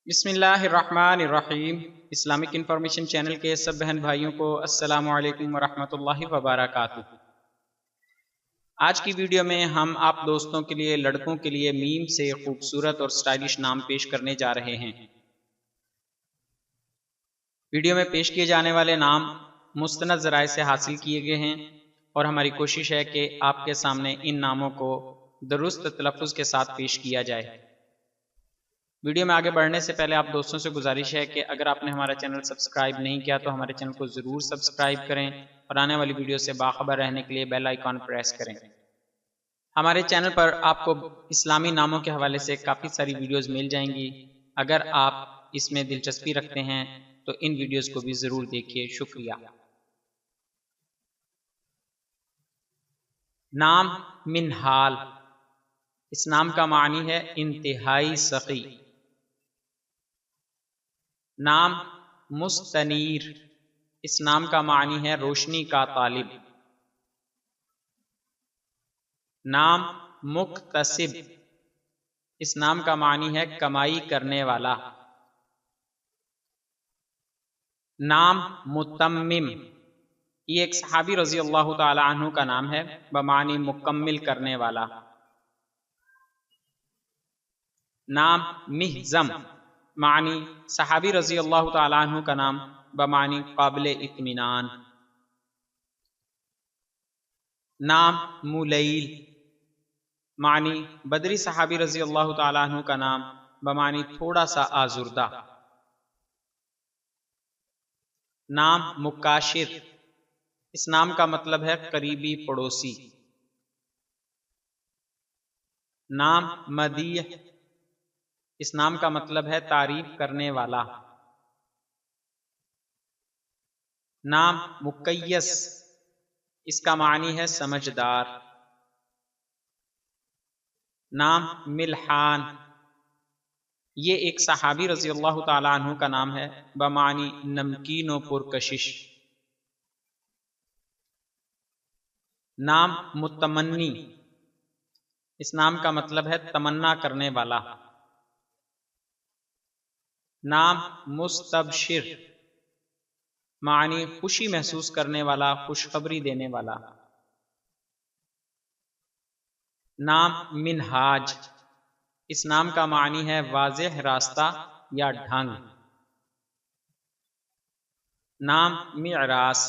بسم اللہ الرحمن الرحیم۔ اسلامک انفارمیشن چینل کے سب بہن بھائیوں کو السلام علیکم ورحمۃ اللہ وبرکاتہ۔ آج کی ویڈیو میں ہم آپ دوستوں کے لیے لڑکوں کے لیے میم سے خوبصورت اور سٹائلش نام پیش کرنے جا رہے ہیں۔ ویڈیو میں پیش کیے جانے والے نام مستند ذرائع سے حاصل کیے گئے ہیں اور ہماری کوشش ہے کہ آپ کے سامنے ان ناموں کو درست تلفظ کے ساتھ پیش کیا جائے۔ ویڈیو میں آگے بڑھنے سے پہلے آپ دوستوں سے گزارش ہے کہ اگر آپ نے ہمارا چینل سبسکرائب نہیں کیا تو ہمارے چینل کو ضرور سبسکرائب کریں اور آنے والی ویڈیو سے باخبر رہنے کے لیے بیل آئیکن پریس کریں۔ ہمارے چینل پر آپ کو اسلامی ناموں کے حوالے سے کافی ساری ویڈیوز مل جائیں گی۔ اگر آپ اس میں دلچسپی رکھتے ہیں تو ان ویڈیوز کو بھی ضرور دیکھیے۔ شکریہ۔ نام منہال، اس نام کا معنی ہے انتہائی سخی۔ نام مستنیر، اس نام کا معنی ہے روشنی کا طالب۔ نام مکتسب، اس نام کا معنی ہے کمائی کرنے والا۔ نام متمم، یہ ایک صحابی رضی اللہ تعالی عنہ کا نام ہے بمعنی مکمل کرنے والا۔ نام محزم، معنی صحابی رضی اللہ تعالی عنہ کا نام بمعنی قابل اطمینان۔ نام ملیل، معنی بدری صحابی رضی اللہ تعالی عنہ کا نام بمعنی تھوڑا سا آزردہ۔ نام مکاشر، اس نام کا مطلب ہے قریبی پڑوسی۔ نام مدیح، اس نام کا مطلب ہے تعریف کرنے والا۔ نام مکیس، اس کا معنی ہے سمجھدار۔ نام ملحان، یہ ایک صحابی رضی اللہ تعالی عنہ کا نام ہے بمعنی نمکین و پرکشش۔ نام متمنی، اس نام کا مطلب ہے تمنا کرنے والا۔ نام مستبشر، معنی خوشی محسوس کرنے والا، خوشخبری دینے والا۔ نام منہاج، اس نام کا معنی ہے واضح راستہ یا ڈھنگ۔ نام معراس،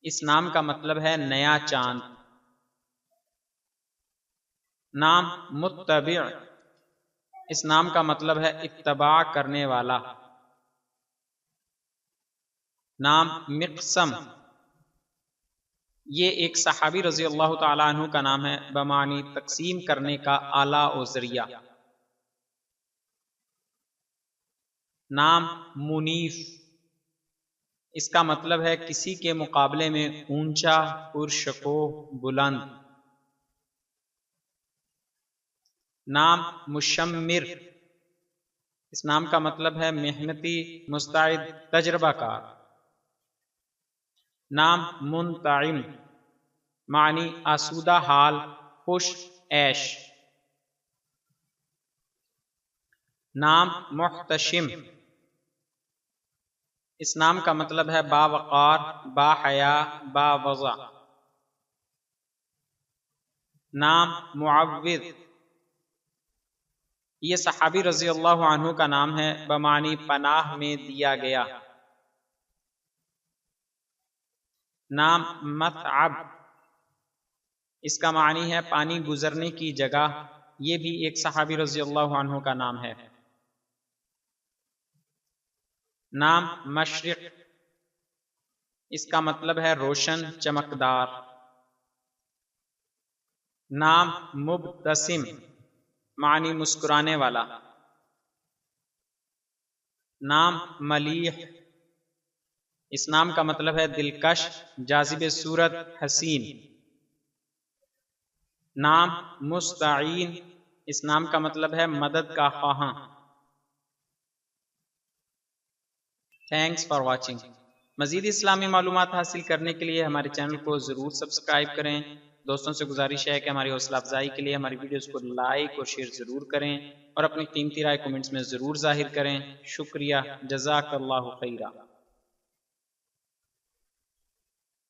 اس نام کا مطلب ہے نیا چاند۔ نام متبع، اس نام کا مطلب ہے اتباع کرنے والا۔ نام مقسم، یہ ایک صحابی رضی اللہ تعالی عنہ کا نام ہے بمعنی تقسیم کرنے کا آلہ و ذریعہ۔ نام منیف، اس کا مطلب ہے کسی کے مقابلے میں اونچا، پرشکوہ، بلند۔ نام مشمر، اس نام کا مطلب ہے محنتی، مستعد، تجربہ کار۔ نام منتعم، معنی آسودہ حال، خوش عیش۔ نام محتشم، اس نام کا مطلب ہے باوقار، باحیا، باوضع۔ نام معوذ، یہ صحابی رضی اللہ عنہ کا نام ہے بمعنی پناہ میں دیا گیا۔ نام متعب، اس کا معنی ہے پانی گزرنے کی جگہ، یہ بھی ایک صحابی رضی اللہ عنہ کا نام ہے۔ نام مشرق، اس کا مطلب ہے روشن، چمکدار۔ نام مبتسم، معنی مسکرانے والا۔ نام ملیح، اس نام کا مطلب ہے دلکش، جاذب صورت، حسین۔ نام مستعین، اس نام کا مطلب ہے مدد کا خواہاں۔ Thanks for watching. مزید اسلامی معلومات حاصل کرنے کے لیے ہمارے چینل کو ضرور سبسکرائب کریں۔ دوستوں سے گزارش ہے کہ ہماری حوصلہ افزائی کے لیے ہماری ویڈیوز کو لائک اور شیئر ضرور کریں اور اپنی قیمتی رائے کومنٹس میں ضرور ظاہر کریں۔ شکریہ، جزاک اللہ خیرہ۔